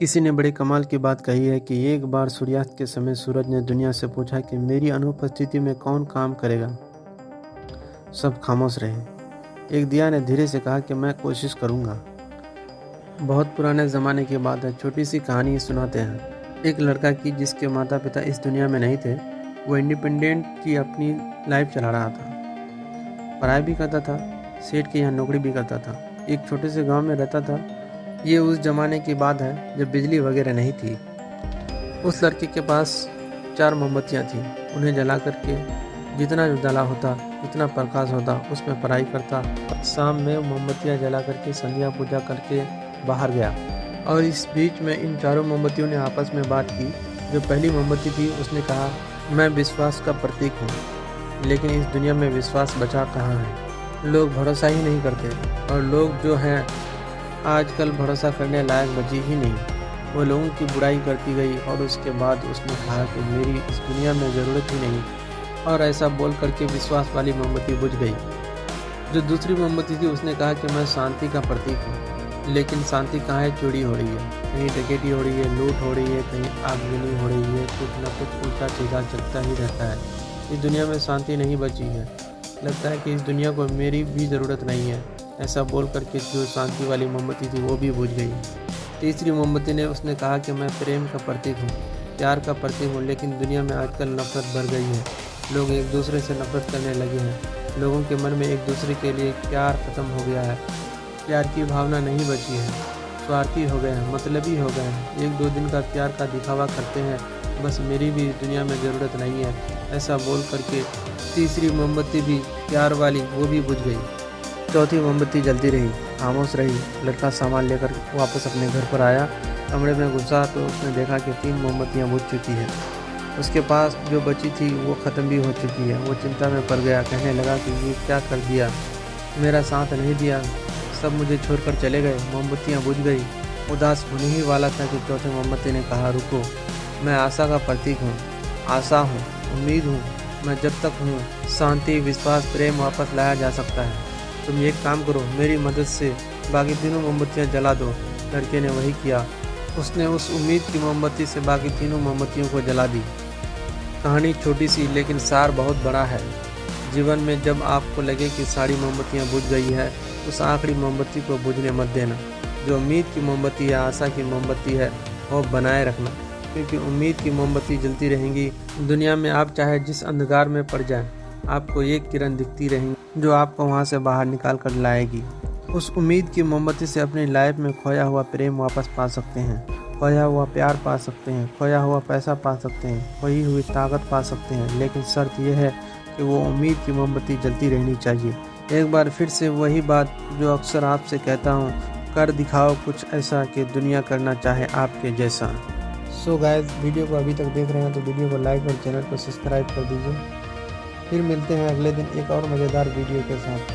किसी ने बड़े कमाल की बात कही है कि एक बार सूर्यास्त के समय सूरज ने दुनिया से पूछा कि मेरी अनुपस्थिति में कौन काम करेगा। सब खामोश रहे। एक दिया ने धीरे से कहा कि मैं कोशिश करूंगा। बहुत पुराने ज़माने की बात है। छोटी सी कहानी सुनाते हैं। एक लड़का की जिसके माता पिता इस दुनिया में नहीं थे। वो इंडिपेंडेंट की अपनी लाइफ चला रहा था। पढ़ाई भी करता था, सेठ के यहाँ नौकरी भी करता था। एक छोटे से गांव में रहता था। ये उस जमाने की बात है जब बिजली वगैरह नहीं थी। उस लड़के के पास 4 मोमबत्तियाँ थीं। उन्हें जला करके जितना उजाला होता, जितना प्रकाश होता, उसमें पढ़ाई करता। शाम में मोमबत्तियाँ जला करके संध्या पूजा करके बाहर गया। और इस बीच में इन चारों मोमबत्तियों ने आपस में बात की। जो पहली मोमबत्ती थी उसने कहा, मैं विश्वास का प्रतीक हूँ, लेकिन इस दुनिया में विश्वास बचा कहाँ है। लोग भरोसा ही नहीं करते, और लोग जो हैं आजकल भरोसा करने लायक बची ही नहीं। वो लोगों की बुराई करती गई और उसके बाद उसने कहा कि मेरी इस दुनिया में ज़रूरत ही नहीं, और ऐसा बोल करके विश्वास वाली मोमबत्ती बुझ गई। जो दूसरी मोमबत्ती थी उसने कहा कि मैं शांति का प्रतीक हूँ, लेकिन शांति कहाँ है, चोरी हो रही है, कहीं डकैती हो रही है, लूट हो रही है, कहीं आगजनी हो रही है, कुछ न कुछ उल्टा सीधा चलता ही रहता है। इस दुनिया में शांति नहीं बची है। लगता है कि इस दुनिया को मेरी भी ज़रूरत नहीं है। ऐसा बोल करके जो शांति वाली मोमबत्ती थी वो भी बुझ गई। तीसरी मोमबत्ती ने उसने कहा कि मैं प्रेम का प्रतीक हूँ, प्यार का प्रतीक हूँ, लेकिन दुनिया में आजकल नफरत बढ़ गई है। लोग एक दूसरे से नफरत करने लगे हैं। लोगों के मन में एक दूसरे के लिए प्यार ख़त्म हो गया है। प्यार की भावना नहीं बची है। स्वार्थी हो गए हैं, मतलबी हो गए हैं। 1-2 दिन का प्यार का दिखावा करते हैं, बस मेरी भी इस दुनिया में ज़रूरत नहीं है। ऐसा बोल करके तीसरी मोमबत्ती भी प्यार वाली वो भी बुझ गई। चौथी मोमबत्ती जलती रही, खामोश रही। लड़का सामान लेकर वापस अपने घर पर आया। कमरे में घुसा तो उसने देखा कि 3 मोमबत्तियाँ बुझ चुकी हैं। उसके पास जो बची थी वो ख़त्म भी हो चुकी है। वो चिंता में पड़ गया। कहने लगा कि ये क्या कर दिया, मेरा साथ नहीं दिया, सब मुझे छोड़कर चले गए। मोमबत्तियाँ बुझ गई। उदास होने ही वाला था कि चौथे मोमबत्ती ने कहा, रुको, मैं आशा का प्रतीक हूँ, आशा हूँ, उम्मीद हूँ। मैं जब तक हूँ, शांति, विश्वास, प्रेम वापस लाया जा सकता है। तुम एक काम करो, मेरी मदद से बाकी तीनों मोमबत्तियाँ जला दो। लड़के ने वही किया। उसने उस उम्मीद की मोमबत्ती से बाकी तीनों मोमबत्तियों को जला दी। कहानी छोटी सी लेकिन सार बहुत बड़ा है। जीवन में जब आपको लगे कि सारी मोमबत्तियाँ बुझ गई है, उस आखिरी मोमबत्ती को बुझने मत देना। जो उम्मीद की मोमबत्ती या आशा की मोमबत्ती है वो बनाए रखना, क्योंकि उम्मीद की मोमबत्ती जलती रहेंगी। दुनिया में आप चाहे जिस अंधकार में पड़ जाएं, आपको एक किरण दिखती रहेंगी जो आपको वहां से बाहर निकाल कर लाएगी। उस उम्मीद की मोमबत्ती से अपनी लाइफ में खोया हुआ प्रेम वापस पा सकते हैं, खोया हुआ प्यार पा सकते हैं, खोया हुआ पैसा पा सकते हैं, खोई हुई ताकत पा सकते हैं। लेकिन शर्त यह है कि वो उम्मीद की मोमबत्ती जलती रहनी चाहिए। एक बार फिर से वही बात जो अक्सर आपसे कहता हूँ, कर दिखाओ कुछ ऐसा कि दुनिया करना चाहे आपके जैसा। सो गाइस, वीडियो को अभी तक देख रहे हैं तो वीडियो को लाइक और चैनल को सब्सक्राइब कर दीजिए। फिर मिलते हैं अगले दिन एक और मज़ेदार वीडियो के साथ।